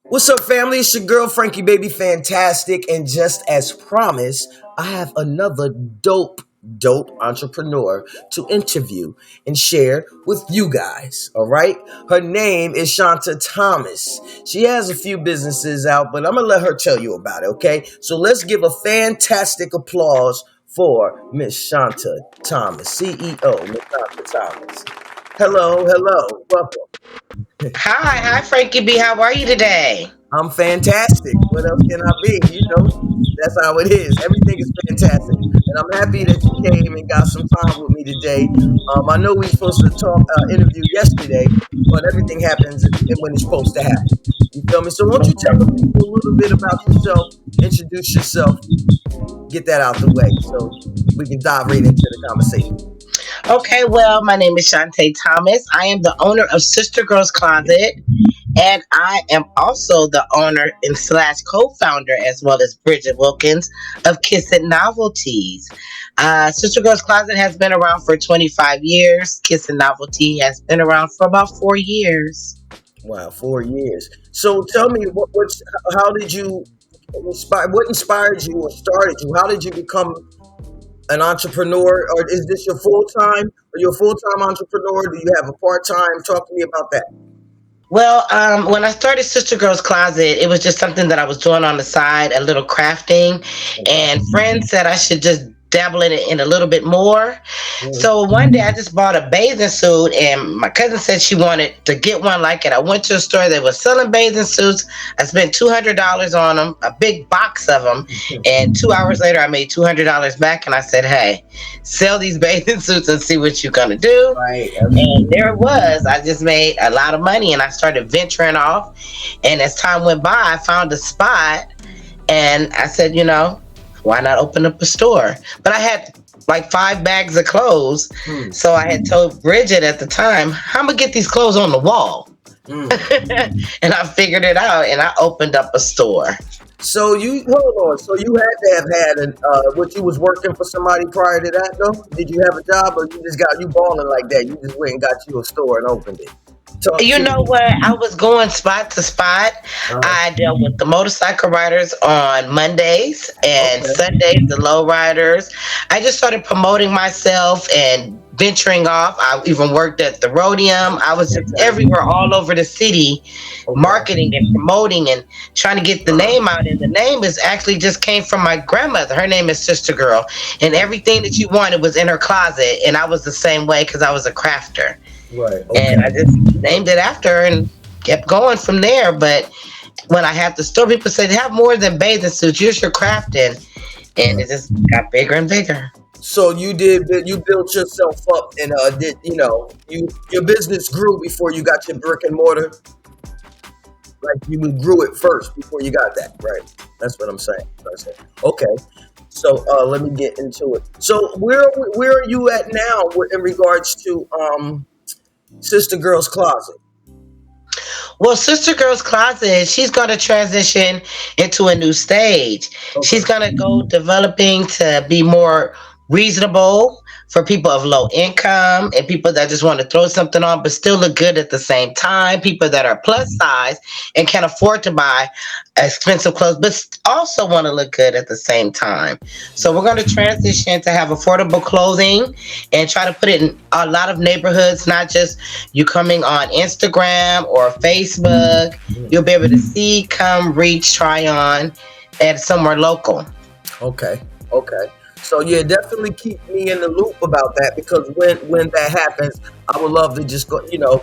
What's up, family? It's your girl, Frankie Baby Fantastic. And just as promised, I have another dope entrepreneur to interview and share with you guys. All right. Her name is Shanta Thomas. She has a few businesses out, but I'm going to let her tell you about it. Okay. So let's give a fantastic applause for Miss Shanta Thomas, CEO, Miss Shanta Thomas. Hello. Welcome. Hi, Frankie B. How are you today? I'm fantastic. What else can I be? That's how it is. Everything is fantastic. And I'm happy that you came and got some time with me today. I know we were supposed to talk, interview yesterday, but everything happens when it's supposed to happen. You feel me? So, won't you tell the people a little bit about yourself, introduce yourself, get that out the way so we can dive right into the conversation? Okay, well, my name is Shantae Thomas. I am the owner of Sister Girls Closet, and I am also the owner and slash co-founder, as well as Bridget Wilkins of Kiss It Novelties. Sister Girls Closet has been around for 25 years. Kiss It Novelty has been around for about 4 years. Wow, 4 years. So, tell me, how did you inspire? What inspired you or started you? How did you become an entrepreneur, or is this your full time? Are you a full time entrepreneur? Do you have a part time? Talk to me about that. Well, when I started Sister Girls Closet, it was just something that I was doing on the side, a little crafting, Okay. and friends said I should just dabble in it in a little bit more. Mhm. So one day I just bought a bathing suit, and my cousin said she wanted to get one like it. I went to a store that was selling bathing suits. I spent $200 on them, a big box of them, and 2 hours later I made $200 back, and I said, "Hey, sell these bathing suits and see what you're gonna do." Right. And there it was. I just made a lot of money and I started venturing off. And as time went by, I found a spot and I said, why not open up a store? But I had like 5 bags of clothes. Mm, So I had told Bridget at the time, I'm going to get these clothes on the wall. mm. And I figured it out and I opened up a store. So you hold on. So you had to have had what you was working for somebody prior to that, though. Did you have a job, or you just got you balling like that? You just went and got you a store and opened it. Talk You to know me. what? I was going spot to spot. Uh, I dealt with the motorcycle riders on Mondays and okay. Sundays, the low riders. I just started promoting myself and venturing off. I even worked at the Rhodium. I was just Okay. everywhere, all over the city, Okay. marketing and promoting and trying to get the name out. And the name is actually just came from my grandmother. Her name is Sister Girl. And everything that you wanted was in her closet. And I was the same way because I was a crafter Right. and I Okay. just named it after her and kept going from there. But when I have the store, people say they have more than bathing suits. Use your crafting, and it just got bigger and bigger. So you built yourself up and did your business grew before you got your brick and mortar, like you grew it first before you got that, right? That's what I'm saying. Okay. So let me get into it. So where are you at now in regards to Sister Girl's Closet? Well, Sister Girl's Closet, she's going to transition into a new stage. She's Okay. going to go developing to be more reasonable for people of low income and people that just want to throw something on but still look good at the same time. People that are plus size and can afford to buy expensive clothes but also want to look good at the same time. So we're going to transition to have affordable clothing and try to put it in a lot of neighborhoods, not just you coming on Instagram or Facebook. You'll be able to see, come, reach, try on at somewhere local. Okay. Okay. So yeah, definitely keep me in the loop about that, because when that happens, I would love to just go,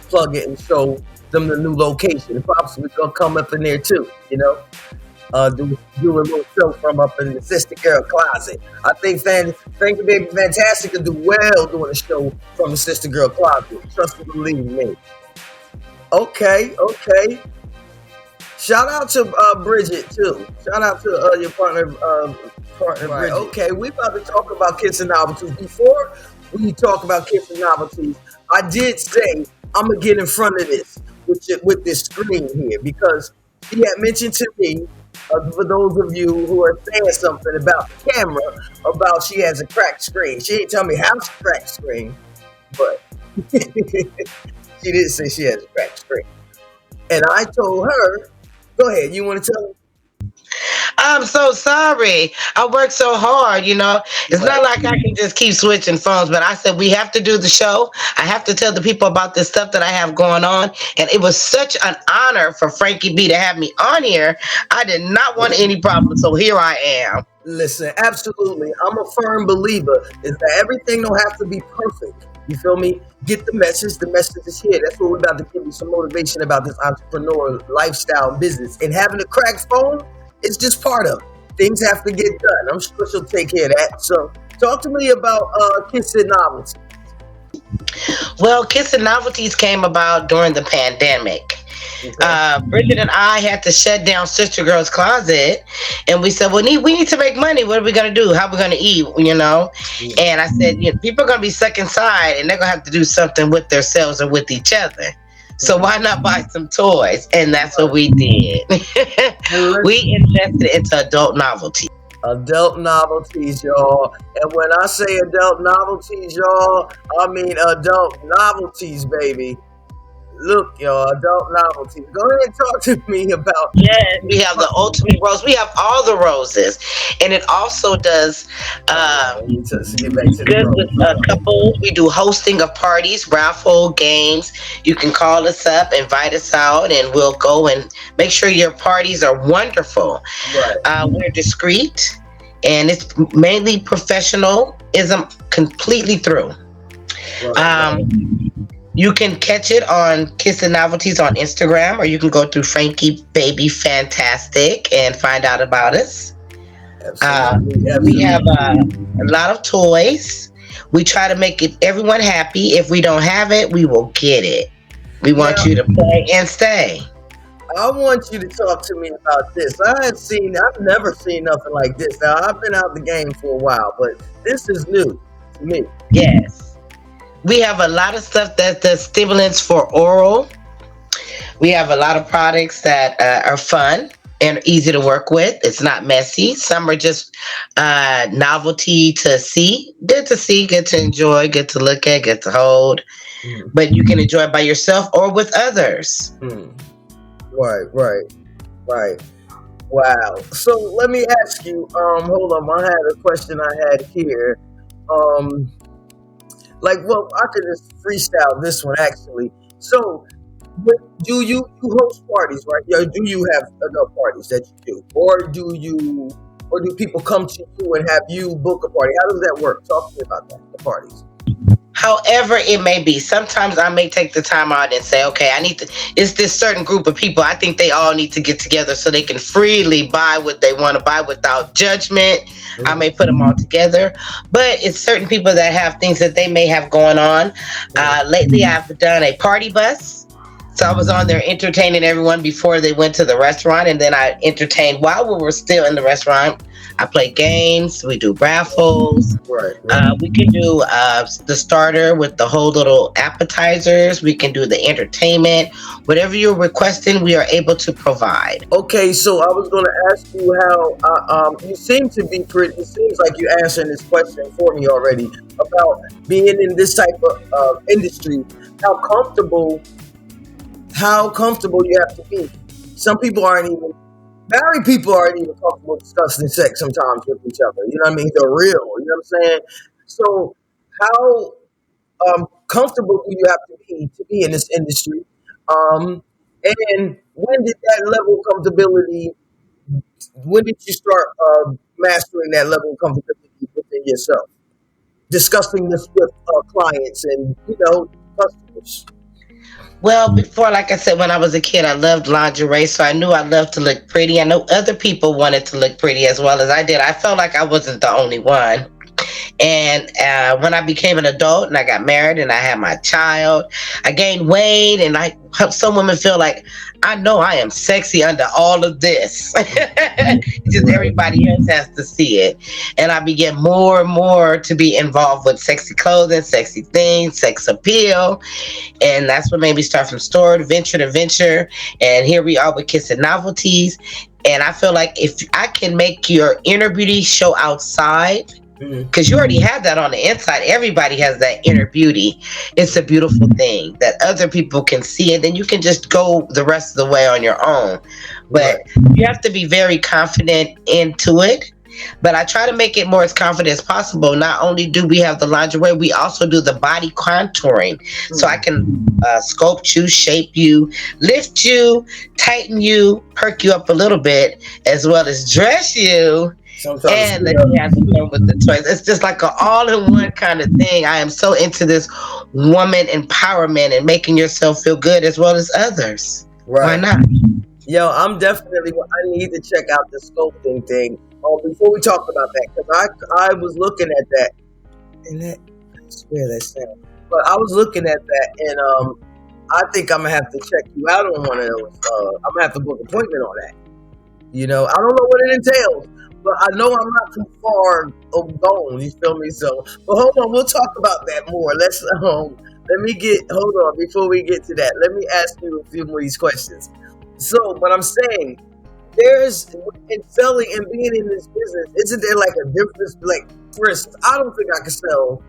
plug it and show them the new location. Possibly gonna come up in there too, do a little show from up in the Sister Girl Closet. I think Thank You Baby Fantastic could do well doing a show from the Sister Girl Closet. Trust and believe me. Okay, okay. Shout out to Bridget too. Shout out to your partner right. Bridget. Okay, we about to talk about kids and novelties. Before we talk about kids and novelties, I did say I'm gonna get in front of this with this screen here, because she had mentioned to me, for those of you who are saying something about the camera, about she has a cracked screen. She didn't tell me how she cracked screen, but she did say she has a cracked screen. And I told her Go ahead. You want to tell me? I'm so sorry. I worked so hard, you know. It's not Right. like I can just keep switching phones, but I said we have to do the show. I have to tell the people about this stuff that I have going on. And it was such an honor for Frankie B to have me on here. I did not want any problems, so here I am. Listen, absolutely. I'm a firm believer is that everything don't have to be perfect. You feel me? Get the message. The message is here. That's what we're about to give you some motivation about this entrepreneur lifestyle and business. And having a cracked phone is just part of it. Things have to get done. I'm sure she'll take care of that. So talk to me about Kiss and Novelty. Well, Kiss and Novelties came about during the pandemic. Okay. Bridget and I had to shut down Sister Girl's Closet, and we said, "Well, we need to make money. What are we gonna do? How are we gonna eat? You know?" Yeah. And I said, "People are gonna be stuck inside, and they're gonna have to do something with themselves or with each other. So why not buy some toys?" And that's what we did. And We invested into adult novelty. adult novelties, y'all. And when I say adult novelties, y'all, I mean adult novelties, baby. Look, y'all, adult novelties. Go ahead and talk to me about. Yes, we have the ultimate rose. We have all the roses, and it also does. All Uh, right, let me get back to the Good with rose. couples. We do hosting of parties, raffle games. You can call us up, invite us out, and we'll go and make sure your parties are wonderful. Right, We're discreet, and it's mainly professionalism completely through. right, right. Um, you can catch it on Kiss and Novelties on Instagram, or you can go through Frankie Baby Fantastic and find out about us. Absolutely, We have absolutely. a lot of toys. We try to make it everyone happy. If we don't have it, we will get it. We want Now, you to play and stay. I want you to talk to me about this. I've never seen nothing like this. Now, I've been out the game for a while, but this is new to me. Yes. We have a lot of stuff that's the stimulants for oral. We have a lot of products that are fun and easy to work with. It's not messy. Some are just novelty to see, good to enjoy, good to look at, good to hold. Mm, But you can enjoy it by yourself or with others. mm. Right, right, right. Wow. So let me ask you, hold on, I had a question I had here. Um, like, well, I could just freestyle this one actually. So, do you host parties, right? Yeah, do you have adult parties that you do, or do people come to you and have you book a party? How does that work? Talk to me about that. The parties. However, it may be. Sometimes I may take the time out and say, okay, I need to, it's this certain group of people. I think they all need to get together so they can freely buy what they want to buy without judgment. I may Mm, put them all together. But it's certain people that have things that they may have going on. mm, Lately, I've done a party bus. So I was on there entertaining everyone before they went to the restaurant, and then I entertained while we were still in the restaurant. I play games, we do raffles, right, right. we can do the starter with the whole little appetizers. We can do the entertainment. Whatever you're requesting, we are able to provide. Okay, so I was going to ask you how you seem to be pretty. It seems like you're answering this question for me already about being in this type of industry. How comfortable how comfortable you have to be. Some people aren't even married people aren't even comfortable discussing sex sometimes with each other. You know what I mean? They're real. You know what I'm saying? So how comfortable do you have to be in this industry? Um, and when did that level of comfortability? When did you start mastering that level of comfortability within yourself? Discussing this with clients and customers. Well, before, like I said, when I was a kid, I loved lingerie, so I knew I loved to look pretty. I know other people wanted to look pretty as well as I did. I felt like I wasn't the only one. And when I became an adult and I got married and I had my child, I gained weight. And some women feel like, I know I am sexy under all of this. Just Right. everybody else has to see it. And I began more and more to be involved with sexy clothing, sexy things, sex appeal. And that's what made me start from store to venture. And here we are with Kiss and Novelties. And I feel like if I can make your inner beauty show outside, Mhm. because you already have that on the inside. Everybody has that inner beauty. It's a beautiful thing that other people can see, and then you can just go the rest of the way on your own. But Right. you have to be very confident into it. But I try to make it more as confident as possible. Not only do we have the lingerie, we also do the body contouring. So I Mm. can sculpt you, shape you, lift you, tighten you, perk you up a little bit, as well as dress you Sometimes and speed let up. you have the fun with the toys. It's just like an all-in-one kind of thing. I am so into this woman empowerment and making yourself feel good as well as others. Why Right. not? Yo, I'm definitely. I need to check out the sculpting thing. Before we talk about that, because I was looking at that, and that I swear that sound. But I was looking at that, and I think I'm gonna have to check you out on one of those. I'm gonna have to book an appointment on that. I don't know what it entails, but I know I'm not too far gone. You feel me? So, but hold on, we'll talk about that more. Let me get hold on before we get to that. Let me ask you a few more of these questions. So, what I'm saying, there's in selling and being in this business, isn't there like a difference? Like, for instance, I don't think I can sell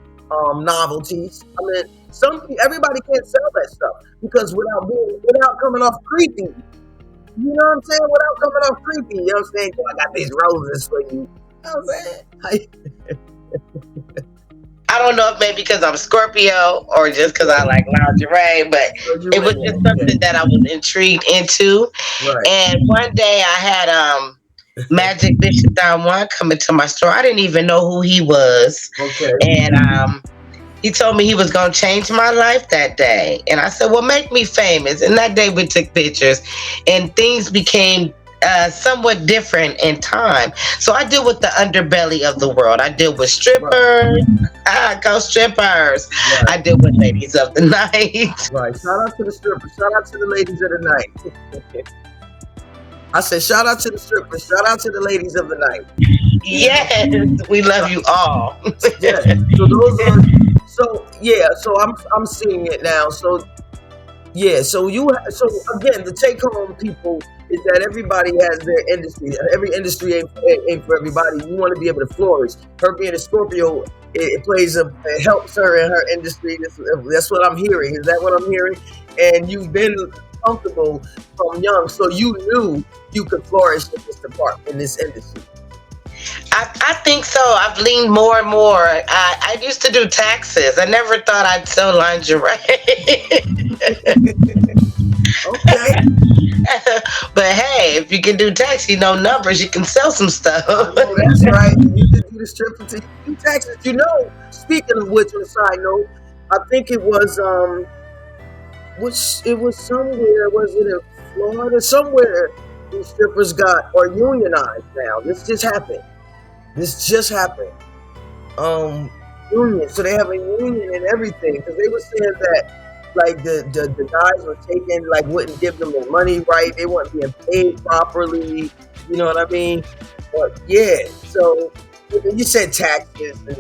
novelties. I mean, everybody can't sell that stuff because without coming off creepy. You know what I'm saying? Without coming off creepy, you know what I'm saying? So I got these roses for you. You know what I'm saying? I don't know if maybe because I'm Scorpio or just because I like lingerie, but So you it was in just there? something that I was intrigued into. Right. And one day I had Magic Bishop Don Juan come into my store. I didn't even know who he was. Okay. And he told me he was going to change my life that day. And I said, well, make me famous. And that day we took pictures and things became somewhat different in time. So I deal with the underbelly of the world. I deal with Right. strippers. Go strippers. I Right. deal with ladies of the night. Right. Shout out to the strippers. Shout out to the ladies of the night. I said, shout out to the strippers. Shout out to the ladies of the night. Yes, we love you all. Yeah. So those are. So yeah. So I'm seeing it now. So yeah, so again, the take home people is that everybody has their industry. Every industry ain't for everybody. You want to be able to flourish. Her being a Scorpio, it helps her in her industry. That's what I'm hearing. Is that what I'm hearing? And you've been comfortable from young, so you knew you could flourish in this department, in this industry. I think so. I've leaned more and more. I used to do taxes. I never thought I'd sell lingerie. Okay, But hey, if you can do tax, you know numbers, you can sell some stuff. I know that's right. You can do the strip until you do taxes. Speaking of which, on a side note, I think it was which it was somewhere. Was it in Florida? Somewhere these strippers got or unionized now. This just happened. Union. So they have a union and everything because they were saying that like the guys were taking like wouldn't give them their money right. They weren't being paid properly. You know what I mean? But yeah, so you said taxes, and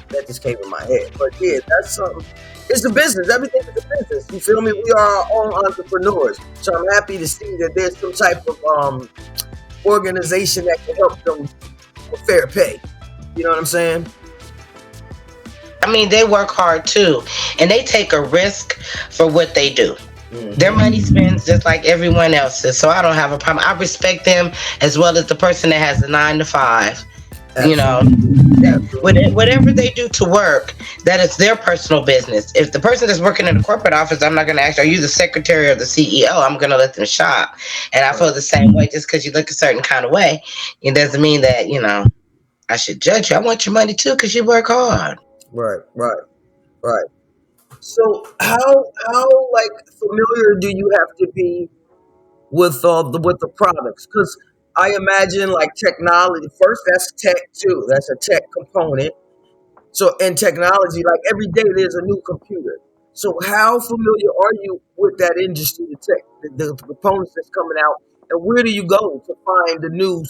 that just came in my head. But yeah, that's something. It's a business. Everything is a business. You feel me? We are our own entrepreneurs. So I'm happy to see that there's some type of organization that can help them with fair pay. You know what I'm saying? I mean, they work hard too, and they take a risk for what they do. Their Mm-hmm. money spends just like everyone else's, so I don't have a problem. I respect them as well as the person that has a 9 to 5. You know, Absolutely. Absolutely. whatever they do to work, that is their personal business. If the person that's working in the corporate office, I'm not going to ask, are you the secretary or the CEO? I'm going to let them shop. And I Right. feel the same way. Just because you look a certain kind of way, it doesn't mean that, I should judge you. I want your money too because you work hard. Right. Right. Right. So how like familiar do you have to be with the products? Because I imagine like technology first. That's tech too. That's a tech component. So in technology, like every day there's a new computer. So how familiar are you with that industry, the tech, the components that's coming out, and where do you go to find the new?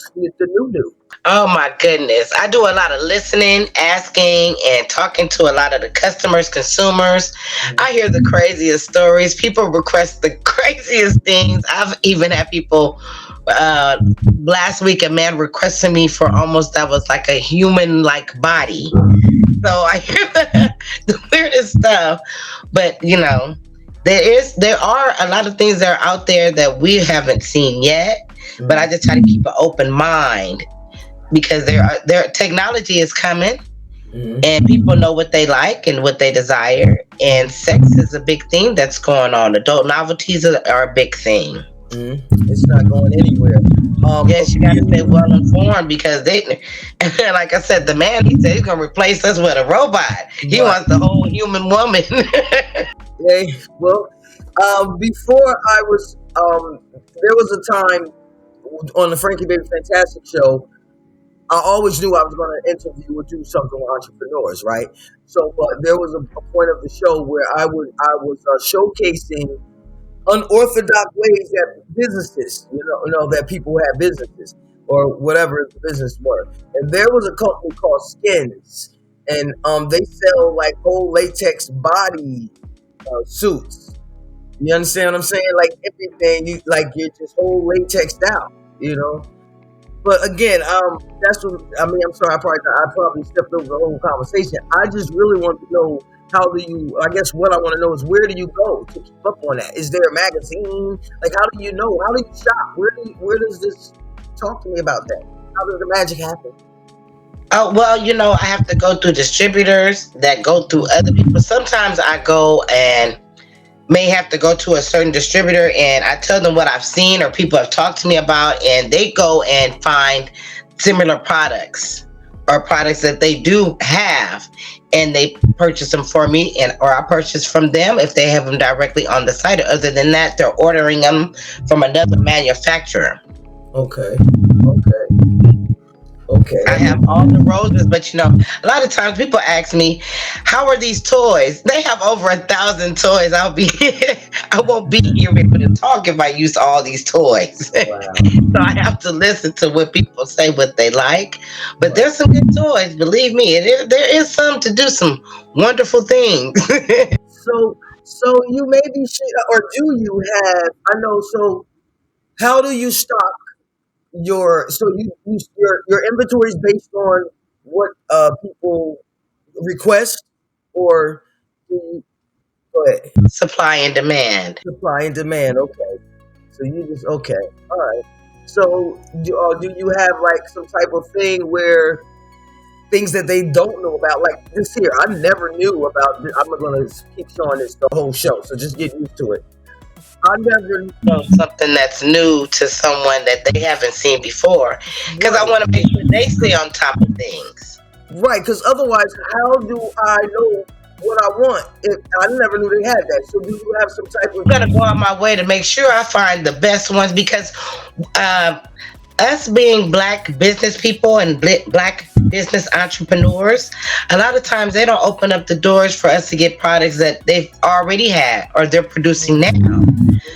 Oh my goodness. I do a lot of listening, asking, and talking to a lot of the customers, consumers. I hear the craziest stories. People request the craziest things. I've even had people uh last week a man requested me for almost that was like a human like body. So I hear the weirdest stuff. But there are a lot of things that are out there that we haven't seen yet. but I just try to keep an open mind because their technology is coming and people know what they like and what they desire. And sex is a big thing that's going on. Adult novelties are a big thing. It's not going anywhere. Yes, you got to stay well informed because they, like I said, the man, he said he's going to replace us with a robot. He Right. wants the whole human woman. Okay. Well, before I was, there was a time on the Frankie Baby Fantastic show. I always knew I was going to interview or do something with entrepreneurs, right? So, but there was a point of the show where I was showcasing unorthodox ways that businesses, that people have businesses or whatever the business were. And there was a company called Skins, and they sell like whole latex body suits. You understand what I'm saying? Like everything, you're just whole latexed out, you know. But again, that's what I mean. I'm sorry, I probably stepped over the whole conversation. I just really want to know how do you? I guess what I want to know is where do you go to keep up on that? Is there a magazine? Like, how do you know? How do you shop? Where does this? Talk to me about that. How does the magic happen? Oh, well, I have to go through distributors that go through other people. Sometimes I go and may have to go to a certain distributor and I tell them what I've seen or people have talked to me about, and they go and find similar products or products that they do have and they purchase them for me, and or I purchase from them if they have them directly on the site. Other than that, they're ordering them from another manufacturer. Okay. Okay. Okay. I have all the roses, but a lot of times people ask me, "How are these toys?" They have over 1,000 toys. I won't be here able to talk if I use all these toys. Wow. So I have to listen to what people say, what they like. But there's some good toys, believe me. There is some to do some wonderful things. So you maybe should, or do you have? I know. So how do you stock your inventory is based on what people request, or do you, go ahead. Supply and demand. Supply and demand. Okay, so you just okay, all right. So do you have like some type of thing where things that they don't know about, like this here? I never knew about. I'm not gonna keep showing this the whole show, so just get used to it. I never. Something that's new to someone that they haven't seen before, because I Right. want to make sure they stay on top of things. Right, because otherwise, how do I know what I want if I never knew they had that? So, do you have some type of? I'm gonna go out my way to make sure I find the best ones because uh, us being black business people and black business entrepreneurs, a lot of times they don't open up the doors for us to get products that they've already had or they're producing now.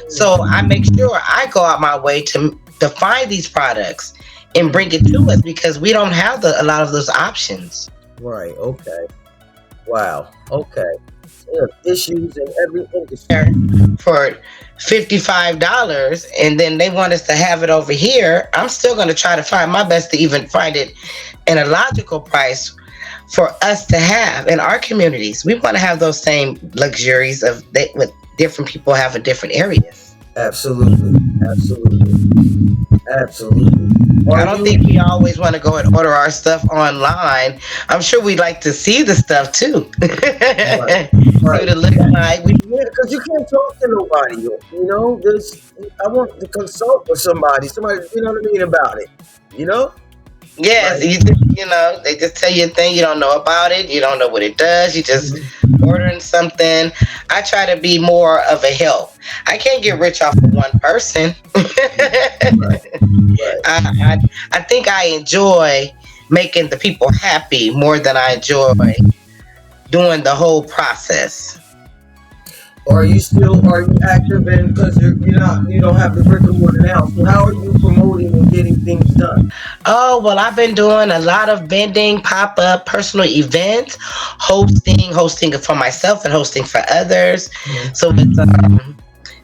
So I make sure I go out my way to find these products and bring it to us because we don't have a lot of those options. Right. Okay. Wow. Okay. There are issues in every industry. For $55 and then they want us to have it over here, I'm still going to try to find my best to even find it in a logical price for us to have in our communities. We want to have those same luxuries with different people have in different areas. Absolutely. Absolutely. Absolutely. I don't think we always want to go and order our stuff online. I'm sure we'd like to see the stuff too. Right. See Right. what it looks like. Yeah, because you can't talk to nobody. I want to consult with somebody. Somebody, you know what I mean about it. You know. Yes, Right. they just tell you a thing you don't know about it. You don't know what it does. You just Mhm. ordering something. I try to be more of a help. I can't get rich off of one person. Right. Right. I think I enjoy making the people happy more than I enjoy doing the whole process. Or are you active in, because you don't have the brick and mortar now? So how are you promoting and getting things done? Oh, well, I've been doing a lot of vending, pop up, personal events, hosting for myself and hosting for others. Mhm. So it's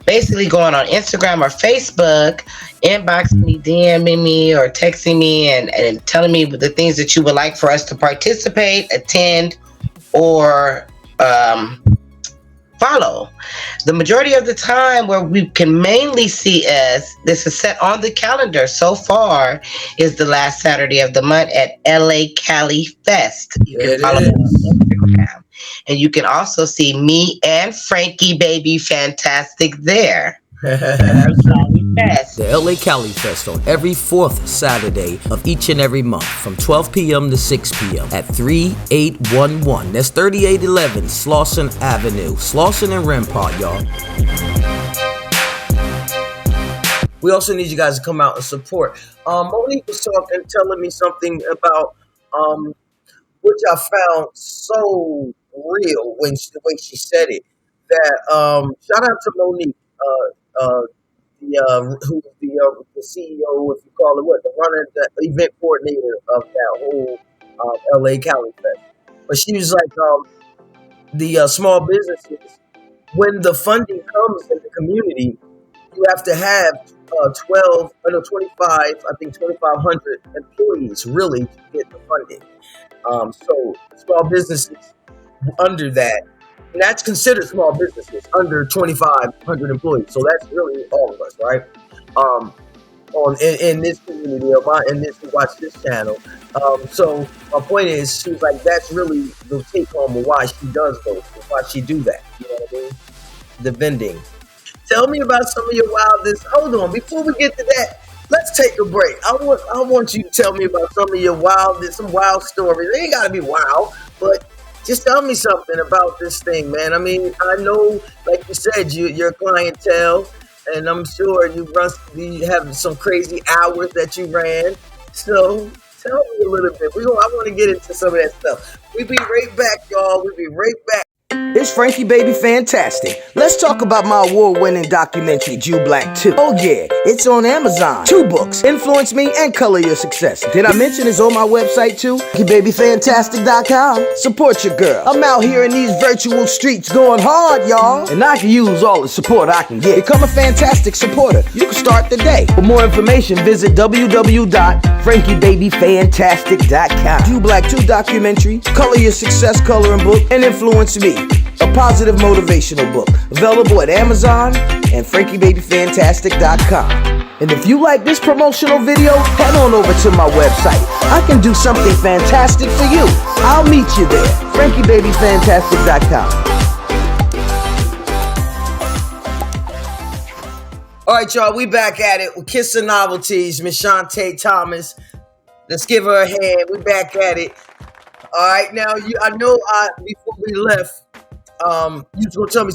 basically going on Instagram or Facebook, inboxing me, DMing me, or texting me and telling me the things that you would like for us to participate, attend, or follow. The majority of the time where we can mainly see as this is set on the calendar so far is the last Saturday of the month at LA Cali Fest. You can It follow me on is. Instagram. And you can also see me and Frankie Baby Fantastic there. LA Cali Fest. The LA Cali Fest on every fourth Saturday of each and every month from 12 p.m. to 6 p.m. at 3811. That's 3811 Slauson Avenue. Slauson and Rampart, y'all. We also need you guys to come out and support. Monique was talking, telling me something about which I found so real when the way she said it. That shout out to Monique, who's the CEO, if you call it what, the runner, the event coordinator of that whole LA Cali Fest. But she was like, the small businesses, when the funding comes in the community, you have to have 25, I think 2,500 employees really to get the funding. So small businesses under that, and that's considered small businesses under 2,500 employees. So that's really all of us, right? In this community, in this who watch this channel. So my point is, she was like, that's really the take home of why she does those, why she do that. You know what I mean? The vending. Tell me about some of your wildest. Hold on, before we get to that, let's take a break. I want you to tell me about some of your some wild stories. They ain't gotta be wild, but just tell me something about this thing, man. I mean, I know, like you said, you're clientele, and I'm sure you have some crazy hours that you ran. So tell me a little bit. I want to get into some of that stuff. We'll be right back, y'all. We'll be right back. It's Frankie Baby Fantastic. Let's talk about my award-winning documentary, Jew Black 2. Oh yeah, it's on Amazon. 2 books, Influence Me and Color Your Success. Did I mention it's on my website too? FrankieBabyFantastic.com. Support your girl. I'm out here in these virtual streets going hard, y'all. And I can use all the support I can get. Become a fantastic supporter. You can start today. For more information, visit www.frankiebabyfantastic.com. Jew Black 2 documentary, Color Your Success coloring book, and Influence Me, a positive motivational book, available at Amazon and FrankieBabyFantastic.com. And if you like this promotional video, head on over to my website. I can do something fantastic for you. I'll meet you there. FrankieBabyFantastic.com. All right, y'all, we back at it with Kiss the Novelties, Miss Shantae Thomas. Let's give her a hand. We back at it. All right, now I know before we left, you was gonna tell me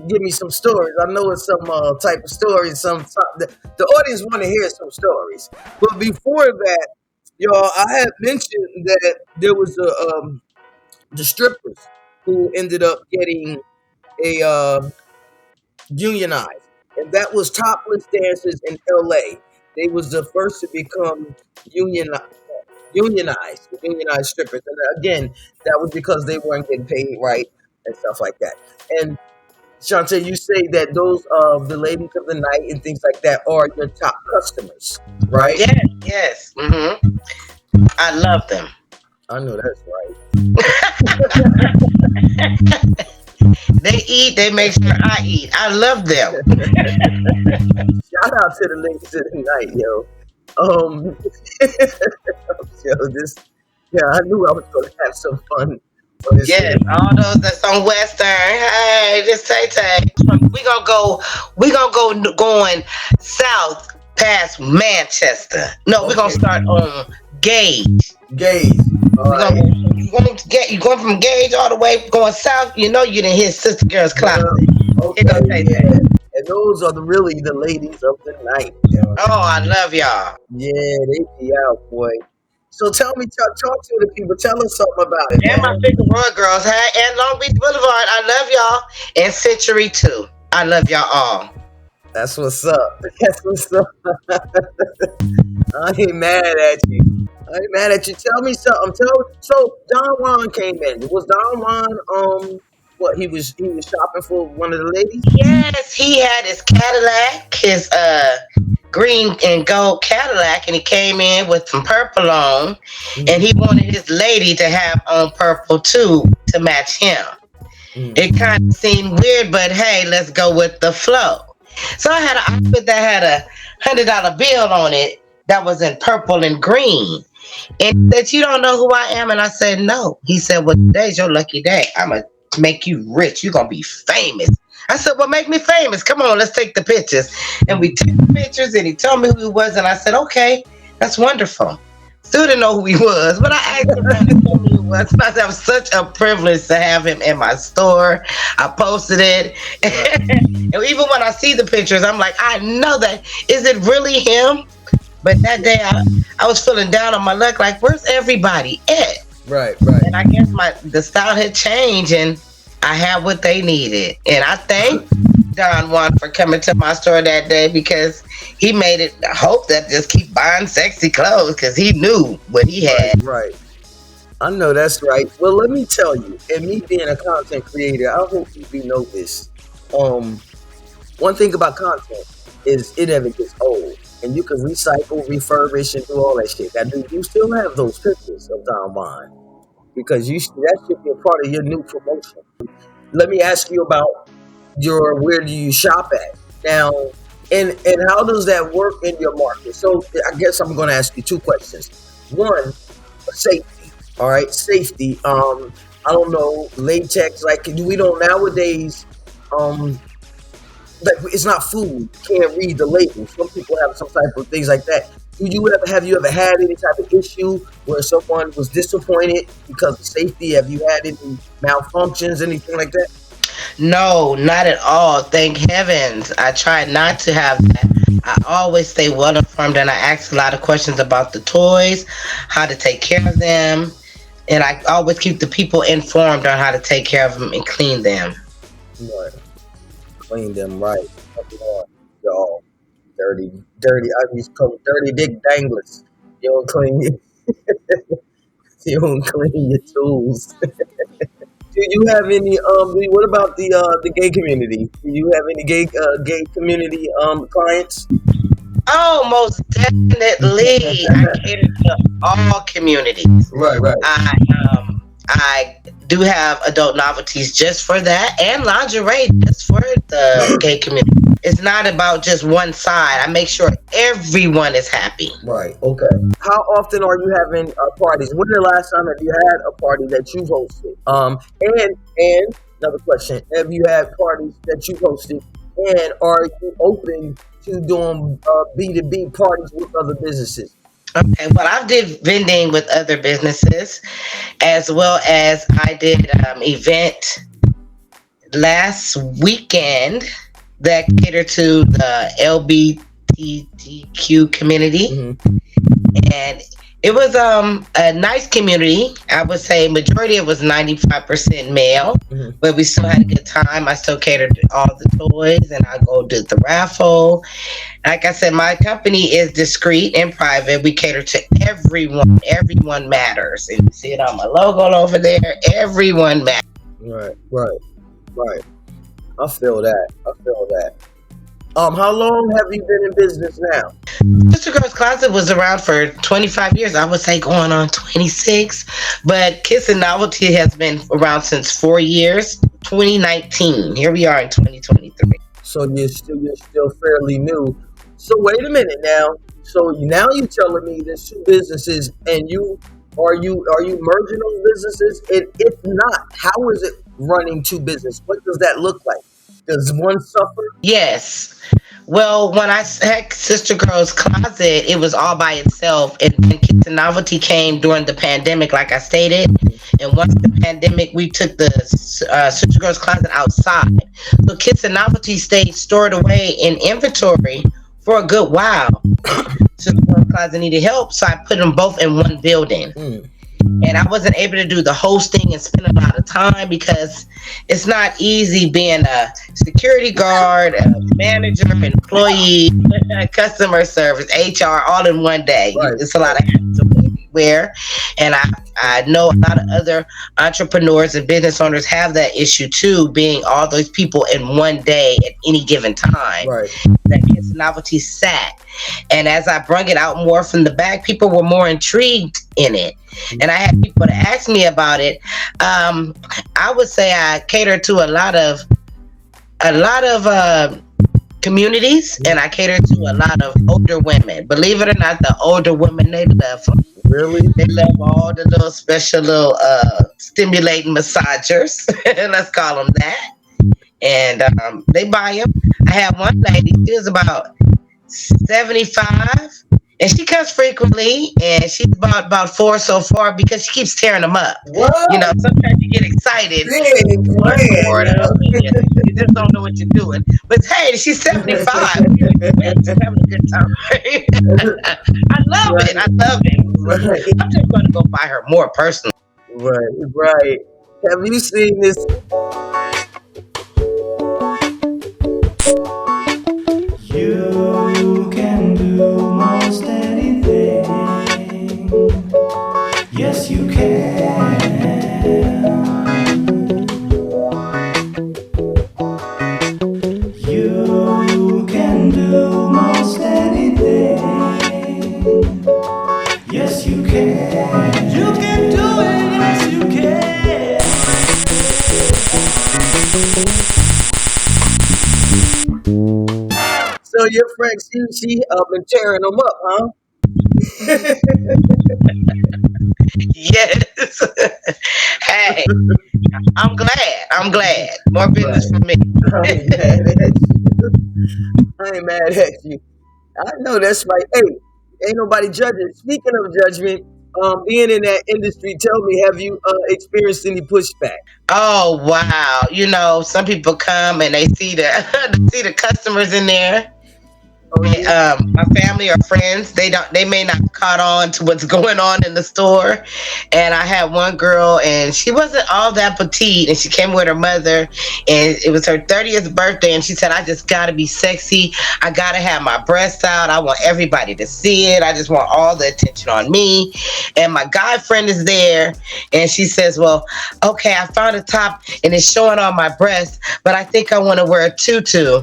give me some stories. I know it's some type of stories. The audience want to hear some stories. But before that, y'all, I had mentioned that there was the strippers who ended up getting a unionized, and that was topless dancers in LA. They was the first to become unionized strippers. And again, that was because they weren't getting paid right and stuff like that. And Shantae, you say that those the ladies of the night and things like that are your top customers, right? Yes. Mm-hmm. I love them. I know that's right. They eat, they make sure I eat. I love them. Shout out to the ladies of the night, yo. I knew I was going to have some fun. Yes, all those that's on Western. Hey, just Tay. We gonna go going south past Manchester. No, we're gonna start on Gage. All right. You going from Gage all the way going south. You know you didn't hit Sister Girl's Closet. Okay, yeah. And those are really the ladies of the night. Yo. Oh, I love y'all. Yeah, they be out, boy. So tell me, talk to the people. Tell us something about it. And my Figueroa girls, hey, and Long Beach Boulevard. I love y'all. And Century too. I love y'all all. That's what's up. I ain't mad at you. Tell me something. So Don Juan came in. Was Don Juan he was shopping for one of the ladies? Yes, he had his Cadillac, his green and gold Cadillac, and he came in with some purple on, and he wanted his lady to have on purple too to match him. It kind of seemed weird, but hey, let's go with the flow. So I had an outfit that had a $100 bill on it that was in purple and green. And he said, "You don't know who I am?" And I said, "No." He said, "Well, today's your lucky day. I'm going to make you rich. You're going to be famous." I said, "Well, make me famous. Come on, let's take the pictures." And we took the pictures, and he told me who he was. And I said, "Okay, that's wonderful." Still didn't know who he was, but I asked him who he was. And I said, "It was such a privilege to have him in my store." I posted it. And even when I see the pictures, I'm like, I know that. Is it really him? But that day, I was feeling down on my luck, like, where's everybody at? Right. And I guess the style had changed, and I had what they needed. And I thank Don Juan for coming to my store that day, because he made it hope that just keep buying sexy clothes, because he knew what he had. Right. I know that's right. Well, let me tell you, and me being a content creator, I hope you know this. One thing about content is it never gets old. And you can recycle, refurbish, and do all that shit. That you still have those pictures of Don Juan, because that should be a part of your new promotion. Let me ask you about where do you shop at now, and how does that work in your market? So I guess I'm going to ask you two questions. One, safety. All right, safety. I don't know, latex. Like we don't nowadays. Like it's not food. You can't read the label. Some people have some type of things like that. Have you ever had any type of issue where someone was disappointed because of safety? Have you had any malfunctions, anything like that? No, not at all. Thank heavens. I try not to have that. I always stay well informed, and I ask a lot of questions about the toys, how to take care of them, and I always keep the people informed on how to take care of them and clean them. Right. Clean them right. Y'all, dirty. I used to call them dirty dick danglers. You don't clean you don't clean your tools. Do you have any what about the gay community? Do you have any gay community clients? Oh, most definitely. I cater to all communities. Right. I do have adult novelties just for that, and lingerie just for the gay community. It's not about just one side. I make sure everyone is happy. Right. Okay. How often are you having parties? When the last time have you had a party that you've hosted? And another question: have you had parties that you've hosted? And are you open to doing B2B parties with other businesses? Okay, well, I did vending with other businesses, as well as I did event last weekend that catered to the LGBTQ community. And it was a nice community. I would say majority it was 95% male, but we still had a good time. I still catered to all the toys, and I go to the raffle. Like I said, my company is discreet and private. We cater to everyone. Everyone matters. And you see it on my logo over there. Everyone matters. Right. I feel that. How long have you been in business now? Sister Girl's Closet was around for 25 years. I would say going on 26. But Kiss and Novelty has been around since 4 years, 2019. Here we are in 2023. So you're still fairly new. So wait a minute now. So now you're telling me there's two businesses, and are you merging those businesses? And if not, how is it running two businesses? What does that look like? Does one suffer? Yes. Well, when I had Sister Girl's Closet, it was all by itself. And then Kids and Novelty came during the pandemic, like I stated. And once the pandemic, we took the Sister Girl's Closet outside. So Kids and Novelty stayed stored away in inventory for a good while. Sister Girl's Closet needed help, so I put them both in one building. And I wasn't able to do the hosting and spend a lot of time, because it's not easy being a security guard, a manager, employee, customer service, HR, all in one day. Right. It's a lot of everywhere. And I know a lot of other entrepreneurs and business owners have that issue too, being all those people in one day at any given time. Right. That gets novelty sat. And as I brung it out more from the back, people were more intrigued in it. And I had people to ask me about it. I would say I cater to a lot of communities, and I cater to a lot of older women. Believe it or not, the older women, they love them. Really? They love all the little special little stimulating massagers. Let's call them that. And they buy them. I have one lady, she was about 75, and she comes frequently, and she's bought about 4 so far because she keeps tearing them up. What? You know, sometimes you get excited, Big one for man. them, and you just don't know what you're doing. But hey, she's 75. She's having a good time. I love it. I love it. Right. I'm just going to go buy her more personally. Right. Have you seen this? You can do most anything. Yes, you can. You can do most anything. Yes, you can. You can do it. Yes, you can. So your friend, she been tearing them up, huh? Yes. Hey, I'm glad. I'm glad. More business for me. I ain't mad at you. I ain't mad at you. I know that's right. Hey, ain't nobody judging. Speaking of judgment, being in that industry, tell me, have you experienced any pushback? Oh wow! You know, some people come and they see the they see the customers in there. Oh yeah. My family or friends, they may not caught on to what's going on in the store. And I had one girl, and she wasn't all that petite, and she came with her mother, and it was her 30th birthday, and she said, I just gotta be sexy, I gotta have my breasts out, I want everybody to see it, I just want all the attention on me. And my guy friend is there, and she says, well, okay, I found a top and it's showing all my breasts, but I think I want to wear a tutu.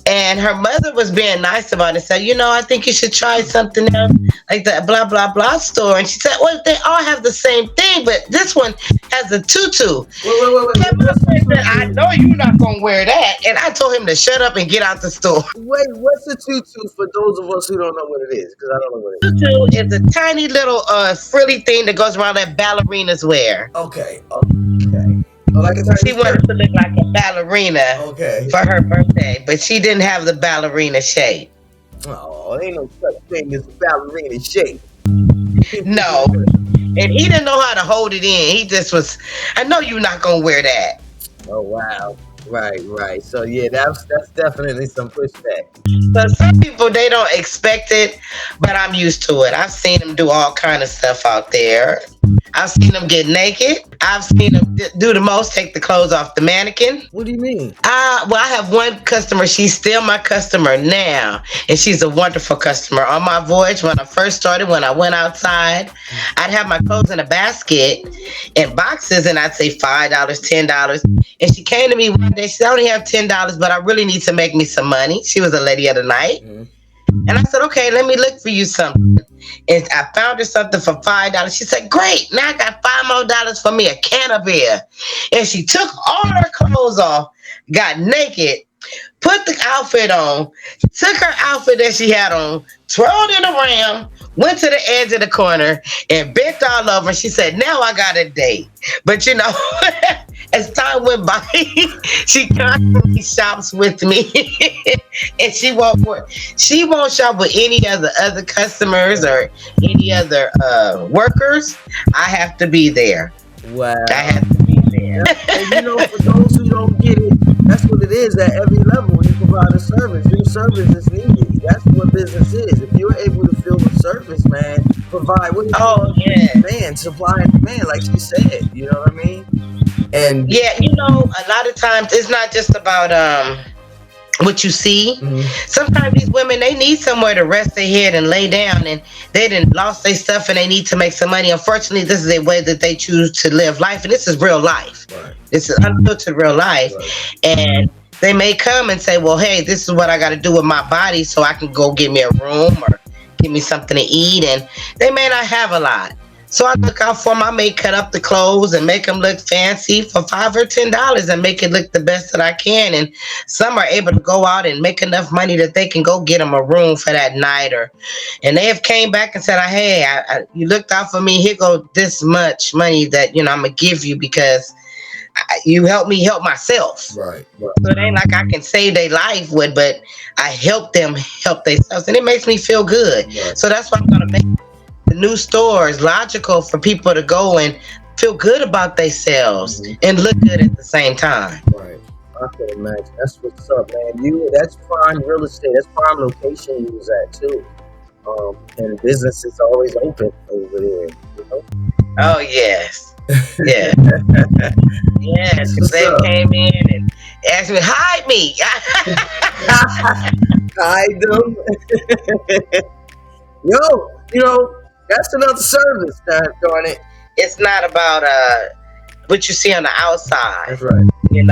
And her mother was being nice about it. Said, you know, I think you should try something else, like the blah, blah, blah store. And she said, well, they all have the same thing, but this one has a tutu. Wait. And my friend said, I know you're not going to wear that. And I told him to shut up and get out the store. Wait, what's a tutu for those of us who don't know what it is? Because I don't know what it is. Tutu is a tiny little frilly thing that goes around that ballerinas wear. Okay. Oh, like a tiny She wanted to look like a ballerina Okay. for her birthday, but she didn't have the ballerina shape. Oh, ain't no such thing as a ballerina shape. No. And he didn't know how to hold it in. He just was, I know you're not going to wear that. Oh wow. Right. So yeah, that's definitely some pushback. So some people, they don't expect it, but I'm used to it. I've seen them do all kind of stuff out there. I've seen them get naked. I've seen them do the most, take the clothes off the mannequin. What do you mean? Well, I have one customer. She's still my customer now, and she's a wonderful customer. On my voyage, when I first started, when I went outside, I'd have my clothes in a basket in boxes, and I'd say $5, $10. And she came to me one day. She said, I only have $10, but I really need to make me some money. She was a lady of the night. Mhm. And I said, okay, let me look for you something. And I found her something for $5. She said, great, now I got $5 more for me, a can of beer. And she took all her clothes off, got naked, put the outfit on, took her outfit that she had on, twirled it around, went to the edge of the corner, and bent all over. She said, now I got a date. But you know, as time went by, she constantly shops with me. And she won't shop with any of the other customers or any other workers. I have to be there. Wow. I have to be there. And you know, for those who don't get it, that's what it is at every level. When you provide a service, your service is needed. That's what business is. If you're able to fill the service, man, provide what Oh, yeah. man, supply and demand, like she said. You know what I mean? And Yeah, you know, a lot of times it's not just about what you see. Mhm. Sometimes these women, they need somewhere to rest their head and lay down, and they didn't lost their stuff and they need to make some money. Unfortunately, this is a way that they choose to live life, and this is real life. Right. This is unfiltered real life. Right. And they may come and say, well, hey, this is what I got to do with my body so I can go get me a room or give me something to eat. And they may not have a lot. So I look out for them. I may cut up the clothes and make them look fancy for $5 or $10 and make it look the best that I can. And some are able to go out and make enough money that they can go get them a room for that night. Or, and they have came back and said, hey, you looked out for me. Here go this much money that I'm gonna give you because you helped me help myself. Right. Right. So it ain't like I can save their life with, but I help them help themselves, and it makes me feel good. Right. So that's why I'm gonna make the new stores logical for people to go and feel good about themselves and look good at the same time. Right. I can imagine. That's what's up, man. That's prime real estate. That's prime location you was at too. And business is always open over there. Oh yes, yeah, yes. What's They up? came in and asked me, hide me. Hide them. That's another service. Darn it. It's not about what you see on the outside. That's right. A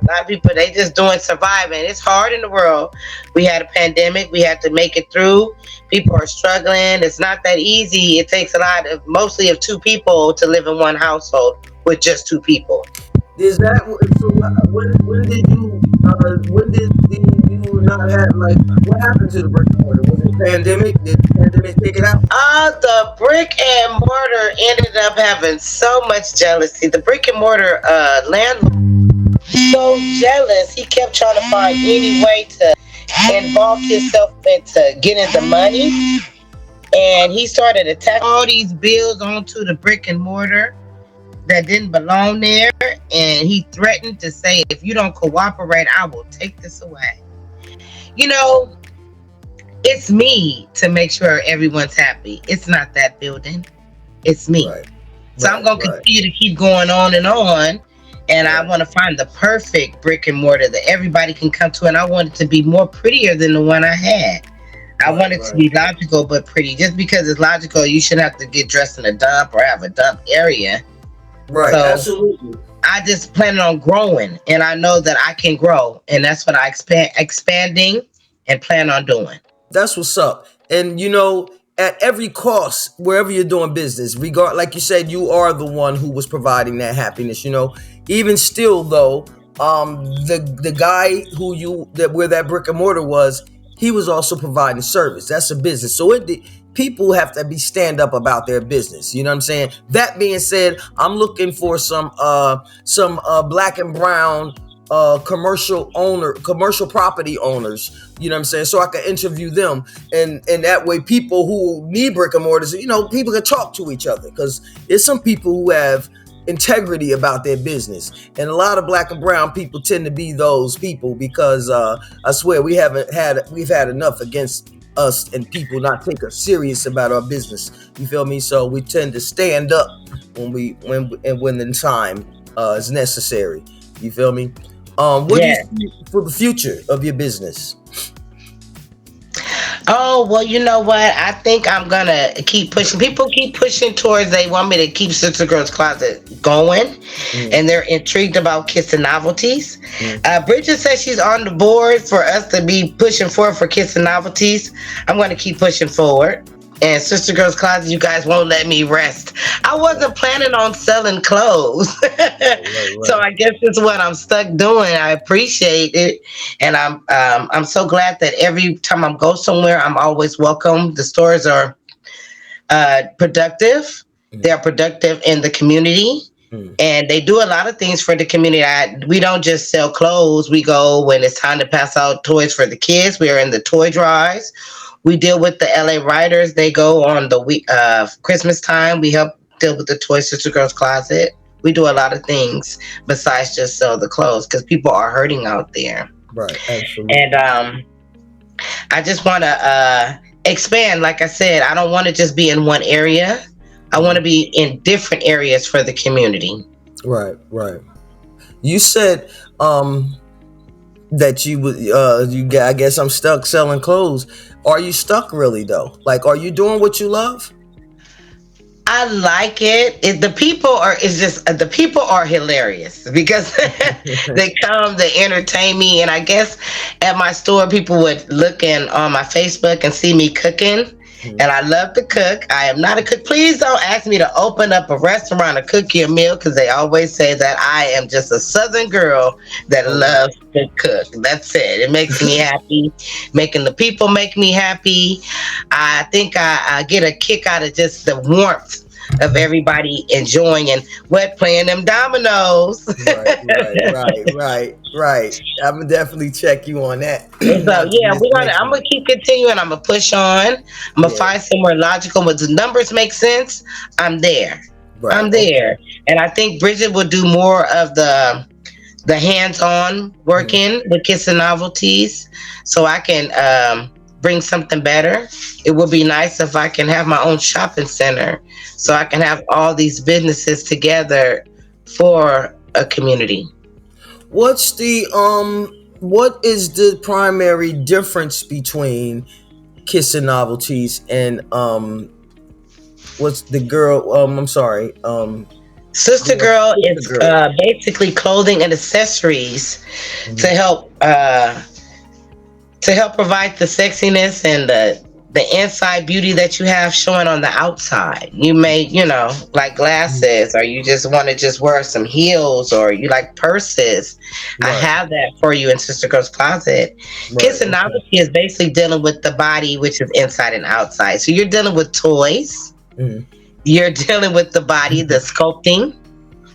lot of people, they just doing surviving. It's hard in the world. We had a pandemic. We had to make it through. People are struggling. It's not that easy. It takes mostly of two people to live in one household with just two people. Is that so? When did you not have what happened to the brick and mortar? Was it pandemic? Did the pandemic take it out? The brick and mortar ended up having so much jealousy. The brick and mortar landlord so jealous. He kept trying to find any way to involve himself into getting the money, and he started attacking all these bills onto the brick and mortar that didn't belong there, and he threatened to say, if you don't cooperate, I will take this away. It's me to make sure everyone's happy. It's not that building. It's me. Right. So I'm going to continue to keep going on and on. And I want to find the perfect brick and mortar that everybody can come to. And I want it to be more prettier than the one I had. I want it to be logical but pretty. Just because it's logical, you shouldn't have to get dressed in a dump or have a dump area. Right, so absolutely. I just plan on growing, and I know that I can grow. And that's what I expanding and plan on doing. That's what's up. And at every cost, wherever you're doing business, like you said, you are the one who was providing that happiness. Even still, though, the guy where that brick and mortar was, he was also providing service. That's a business. So people have to be stand up about their business. You know what I'm saying? That being said, I'm looking for some black and brown commercial property owners, you know what I'm saying, so I can interview them, and that way people who need brick and mortars, people can talk to each other, because there's some people who have integrity about their business, and a lot of black and brown people tend to be those people, because I swear we've had enough against us and people not take us serious about our business. You feel me? So we tend to stand up when the time is necessary. You feel me? What do you see for the future of your business? Oh, well, you know what? I think I'm going to keep pushing. People keep pushing towards, they want me to keep Sister Girl's Closet going, and they're intrigued about Kissing Novelties. Bridget says she's on the board for us to be pushing forward for Kissing Novelties. I'm going to keep pushing forward. And Sister Girl's Closet, you guys won't let me rest. I wasn't planning on selling clothes. Right. So I guess it's what I'm stuck doing. I appreciate it. And I'm so glad that every time I go somewhere, I'm always welcome. The stores are productive. They're productive in the community. And they do a lot of things for the community. We don't just sell clothes. We go when it's time to pass out toys for the kids. We are in the toy drives. We deal with the LA Writers. They go on the week Christmas time. We help deal with the Toy Sister Girls Closet. We do a lot of things besides just sell the clothes, because people are hurting out there. Right, absolutely. And I just want to expand. Like I said, I don't want to just be in one area. I want to be in different areas for the community. Right. You said that you would I guess I'm stuck selling clothes. Are you stuck really though? Like, are you doing what you love? I like it. The people are, it's just the people are hilarious because they come, they entertain me, and I guess at my store people would look in on my Facebook and see me cooking. And I love to cook. I am not a cook. Please don't ask me to open up a restaurant or cook you a meal because they always say that I am just a Southern girl that Oh, loves to cook. That's it. It makes me happy. Making the people make me happy. I think I get a kick out of just the warmth of everybody enjoying and wet playing them dominoes. right. I'm gonna definitely check you on that. And so Not to yeah, miss next I'm gonna one. keep continuing. I'm gonna push on. I'm gonna Yeah, find somewhere logical where the numbers make sense. I'm there. right. I'm Okay. there. And I think Bridget will do more of the hands-on Mhm. working with kids and novelties so I can bring something better. It would be nice if I can have my own shopping center so I can have all these businesses together for a community. What is the primary difference between kissing novelties and what's the girl I'm sorry, Sister your Girl sister is girl. basically clothing and accessories to Mhm. help provide the sexiness and the inside beauty that you have showing on the outside. You may, like glasses, or you just want to just wear some heels, or you like purses. I Right, have that for you in Sister Girl's Closet. right, Kiss and okay. Novelty is basically dealing with the body, which is inside and outside. So you're dealing with toys. Mhm. You're dealing with the body, the sculpting.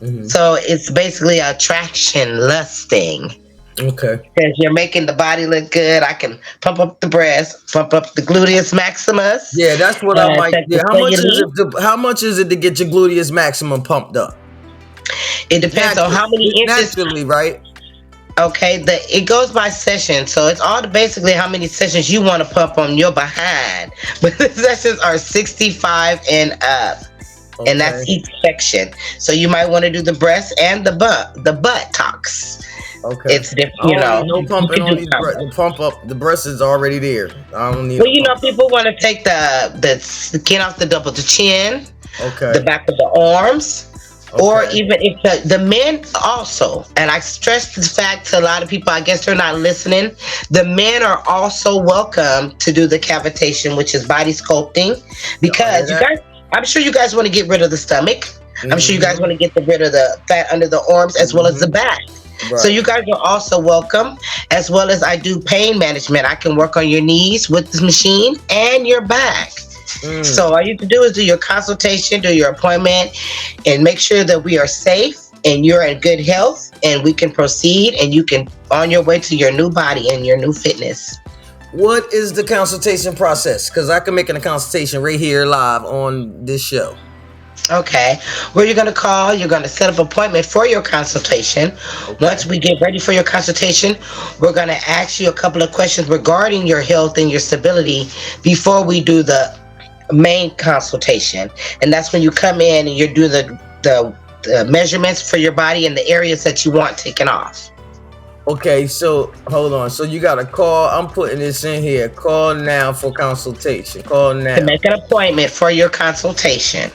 Mhm. So it's basically attraction, lusting. Okay. Because you're making the body look good. I can pump up the breast, pump up the gluteus maximus, Yeah, that's what I might. check Yeah, the cellulite. how much is it to get your gluteus maximum pumped up? It depends on how many inches. Naturally, right? Okay, it goes by session, so it's all basically how many sessions you want to pump on your behind. But the sessions are 65 and up, and Okay. that's each section. So you might want to do the breast and the buttocks. Okay. It's different, I don't need no you pumping can on do these combo. the pump up. The breast is already there. I don't need Well, a pump up. people want to take the skin off the double the chin, the Okay. back of the arms, or Okay. even if the men also, and I stress the fact to a lot of people, I guess they're not listening, the men are also welcome to do the cavitation, which is body sculpting, Y'all hear because that? I'm sure you guys want to get rid of the stomach. I'm sure you guys Mm-hmm. want to get rid of the fat under the arms as well as the Mm-hmm. back. So Right. you guys are also welcome, as well as I do pain management. I can work on your knees with this machine and your back. Mm. So all you have to do is do your consultation, do your appointment, and make sure that we are safe and you're in good health, and we can proceed, and you can on your way to your new body and your new fitness. What is the consultation process? Because I can make a consultation right here live on this show. Okay, where you're going to call, you're going to set up an appointment for your consultation. Okay. Once we get ready for your consultation, we're going to ask you a couple of questions regarding your health and your stability before we do the main consultation. And that's when you come in and you do the measurements for your body and the areas that you want taken off. Okay, so hold on. So you got to call. I'm putting this in here. Call now for consultation. Call To now. make an appointment for your consultation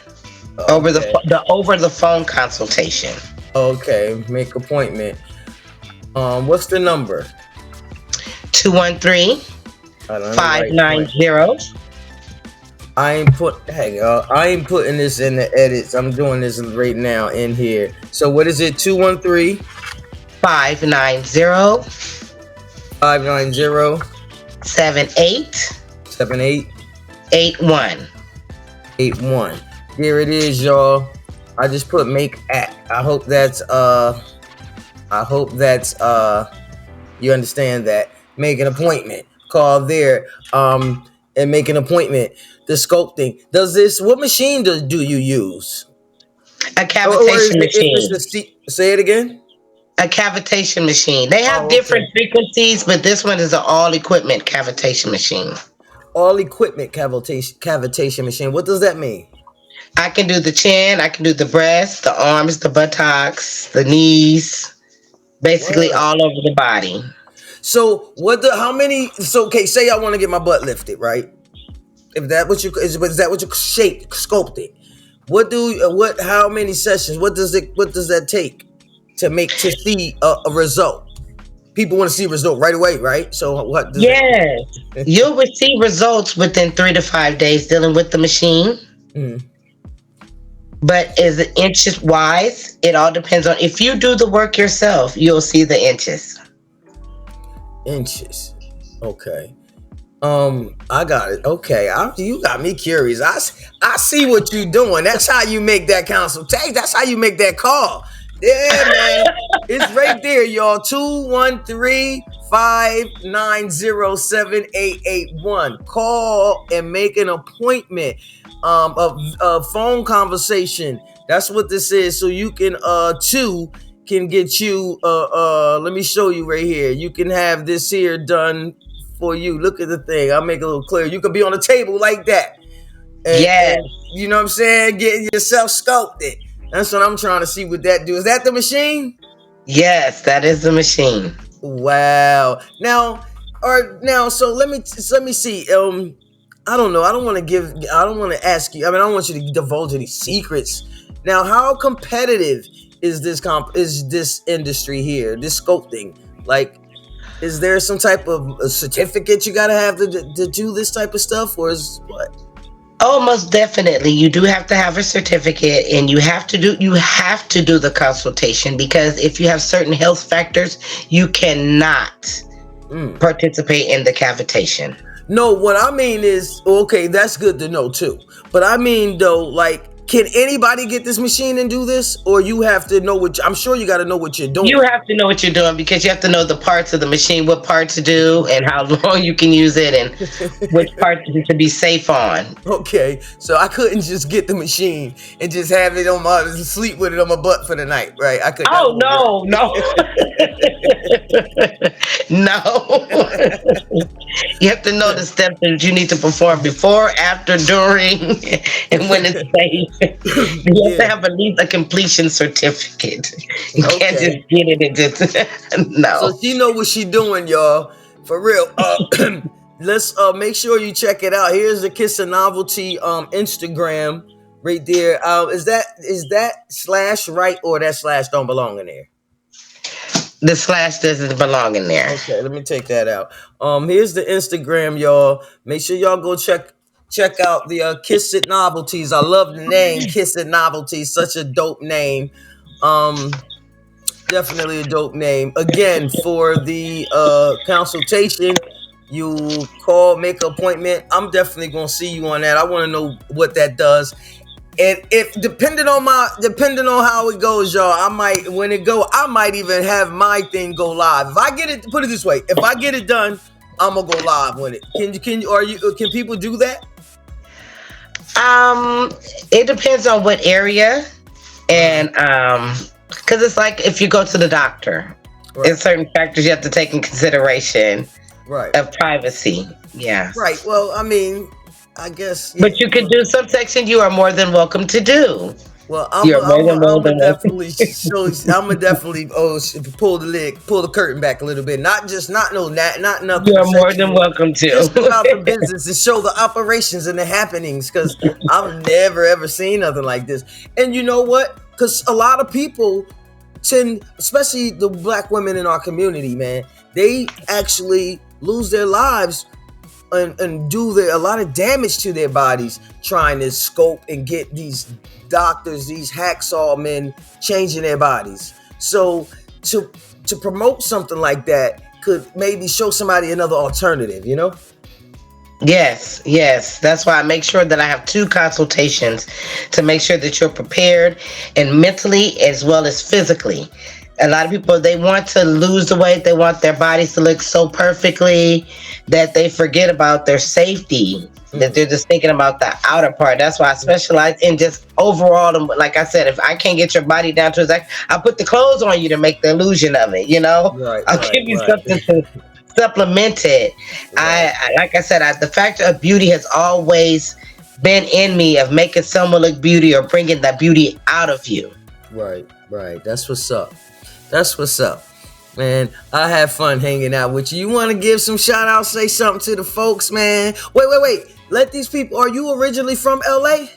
Okay. over the phone consultation. Okay. Make appointment. What's the number? 213 I don't know. Right. 590. I ain't putting this in the edits. I'm doing this right now in here. So what is it? 213 590 590 7881. 7881. Here it is, y'all. I just put make act. I hope that's you understand that. Make an appointment. Call there. And make an appointment. The sculpting. What machine do you use? A Or is cavitation it if it's machine. a say it again? A cavitation machine. They have Oh, okay. different frequencies, but this one is an all equipment cavitation machine. All equipment cavitation machine. What does that mean? I can do the chin, I can do the breast, the arms, the buttocks, the knees, basically Word. all over the body. So what the how many so okay, say I want to get my butt lifted, right? If that what you is that what you shape sculpted? What how many sessions? What does that take to see a result? People want to see a result right away, right? So what does that Yes. You'll receive results within 3 to 5 days dealing with the machine. mm, But is it inches wise? It all depends on if you do the work yourself, you'll see the inches. inches? Okay. I got it. Okay, you got me curious. I see what you're doing. That's how you make that consultation. That's how you make that call. Yeah, man. It's right there, y'all. 213-590-7881. Call and make an appointment. A phone conversation. That's what this is. So you can can get you let me show you right here. You can have this here done for you. Look at the thing. I'll make it a little clear. You can be on a table like that. Yes. And you know what I'm saying? Getting yourself sculpted. That's what I'm trying to see what that do. Is that the machine? Yes, that is the machine. Wow. Now, so let me see. I don't know. I don't want to ask you. I mean, I don't want you to divulge any secrets. Now, how competitive is this industry here? This sculpting? Like, is there some type of a certificate you gotta have to do this type of stuff, or is what? Oh, most definitely. You do have to have a certificate, and you have to do the consultation, because if you have certain health factors, you cannot participate in the cavitation. No, what I mean is, okay, that's good to know too. But I mean though, like, can anybody get this machine and do this, or you have to know I'm sure you got to know what you're doing. You have to know what you're doing, because you have to know the parts of the machine, what part to do, and how long you can use it, and which part to be safe on. Okay, so I couldn't just get the machine and just have it sleep with it on my butt for the night, right? I couldn't. Oh no, no, no. You have to know the steps that you need to perform before, after, during, and when it's safe. You have to have at least a completion certificate. You can't just get it and just no. So she know what she doing, y'all. For real. Let's make sure you check it out. Here's the Kiss of Novelty Instagram right there. Is that slash right, or that slash don't belong in there? The slash doesn't belong in there. Okay, let me take that out. Here's the Instagram, y'all. Make sure y'all go check out the Kiss It Novelties. I love the name Kiss It Novelties. Such a dope name. Definitely a dope name. Again, for the consultation, you call, make an appointment. I'm definitely gonna see you on that. I want to know what that does. And if depending on how it goes, y'all, I might even have my thing go live. If I get it, put it this way, if I get it done, I'm gonna go live with it. Can people do that? It depends on what area, and because it's like if you go to the doctor, there's certain factors you have to take in consideration, right? Of privacy, yeah, right. Well, I mean, I guess. But you can do some section. You are more than welcome to do. Well, I'm gonna definitely pull the curtain back a little bit. Not nothing. You're more than welcome to. Just about the business, to show the operations and the happenings, because I've never ever seen nothing like this. And you know what? Because a lot of people especially the black women in our community, man, they actually lose their lives and do a lot of damage to their bodies trying to scope and get these doctors, these hacksaw men, changing their bodies. So to promote something like that could maybe show somebody another alternative, you know? Yes. That's why I make sure that I have 2 consultations to make sure that you're prepared, and mentally as well as physically. A lot of people, they want to lose the weight. They want their bodies to look so perfectly that they forget about their safety, that they're just thinking about the outer part. That's why I specialize in just overall. Like I said, if I can't get your body down to exact, I'll put the clothes on you to make the illusion of it, you know? I'll give you something to supplement it. Like I said, the factor of beauty has always been in me, of making someone look beauty or bringing that beauty out of you. Right. That's what's up. Man, I had fun hanging out with you. You want to give some shout outs, say something to the folks, man? Wait. Let these people, are you originally from LA?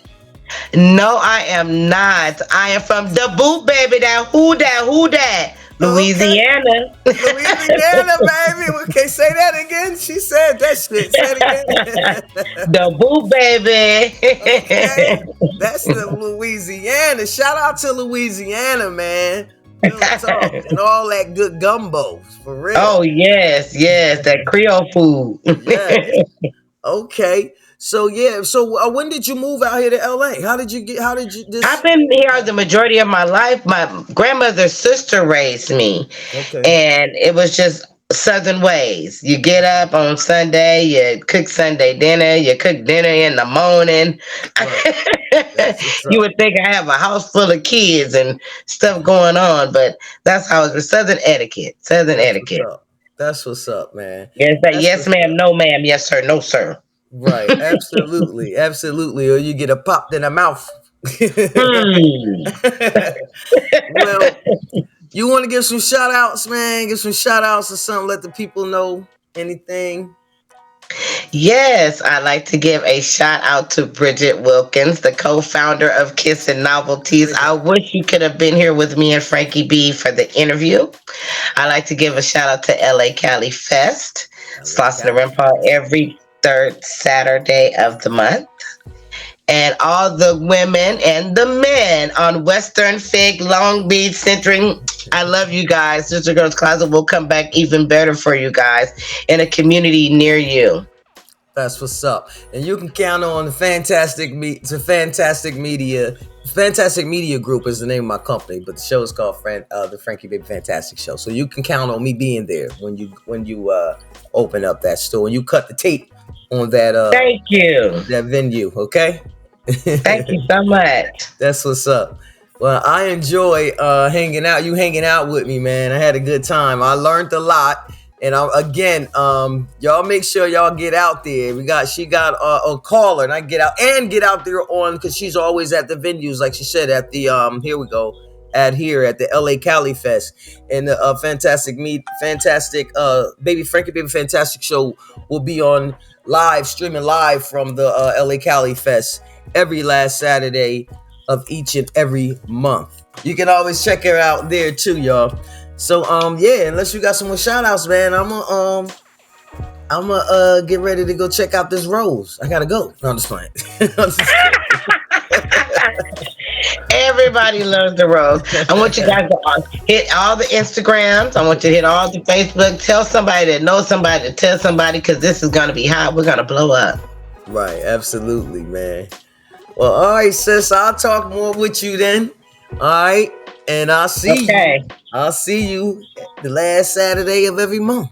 No, I am not. I am from the boot, baby. That, who that? Okay. Louisiana. Louisiana, baby. Okay, say that again. She said that shit. Say it again. The boot, Okay. baby. That's the Louisiana. Shout out to Louisiana, man. Real talk. And all that good gumbo. For real. Oh, yes, yes. That Creole food. Yes. Okay. So yeah. So when did you move out here to LA? How did you get? How did you I've this? been here the majority of my life. My grandmother's sister raised me, Okay. and it was just Southern ways. You get up on Sunday, you cook Sunday dinner, you cook dinner in the morning. Right. That's what's You up. would think I have a house full of kids and stuff going on, but that's how it was. Southern etiquette. Southern That's what's etiquette. up. That's what's up, man. Yes, That's yes, what's ma'am. up. No, ma'am. Yes, sir. No, sir. Right. Absolutely. Absolutely. Or you get a popped in the mouth. Hmm. Well, you want to give some shout outs, man? Give some shout outs or something. Let the people know anything. Yes, I'd like to give a shout out to Bridget Wilkins, the co-founder of Kiss and Novelties. I Bridget. wish you could have been here with me and Frankie B for the interview. I'd like to give a shout out to LA Cali Fest, LA Slauson Cali and Paul Fest. every third Saturday of the month. And all the women and the men on Western Fig, Long Beach, Centering. I love you guys. Sister Girls Closet will come back even better for you guys in a community near you. That's what's up. And you can count on the Fantastic Media Group is the name of my company, but the show is called the Frankie Baby Fantastic Show. So you can count on me being there when you open up that store and you cut the tape on Thank you. that venue, okay? Thank you so much. That's what's up. Well, I enjoy you hanging out with me, man. I had a good time. I learned a lot. And y'all make sure y'all get out there. She got a caller, and I get out there on because she's always at the venues, like she said at the here we go at the LA Cali Fest and the fantastic baby Frankie Baby Fantastic Show will be on streaming live from the LA Cali Fest every last Saturday of each and every month. You can always check her out there too, y'all. So yeah, unless you got some more shout outs, man, I'm get ready to go check out this rose. I gotta go. No, I'm just playing. I'm just Everybody loves the rose. I want you guys to hit all the Instagrams. I want you to hit all the Facebook. Tell somebody that knows somebody to tell somebody because this is going to be hot. We're going to blow up. Right, absolutely, man. Well, all right, sis. I'll talk more with you then. All right, and I'll see you. I'll see you the last Saturday of every month.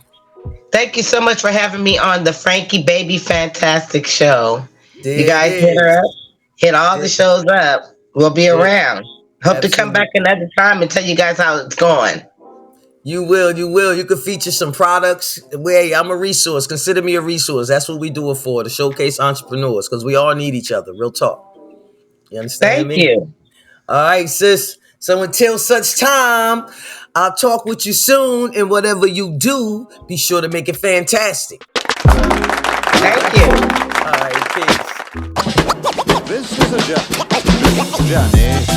Thank you so much for having me on the Frankie Baby Fantastic Show. There You guys it hit her is. up. Hit all the shows up. We'll be around. Hope to come back Absolutely. another time and tell you guys how it's going. You will. You could feature some products. Hey, I'm a resource. Consider me a resource. That's what we do it for, to showcase entrepreneurs, because we all need each other. Real talk. You understand Thank me? you. All right, sis. So until such time, I'll talk with you soon. And whatever you do, be sure to make it fantastic. Thank you. All right, peace. This is a journey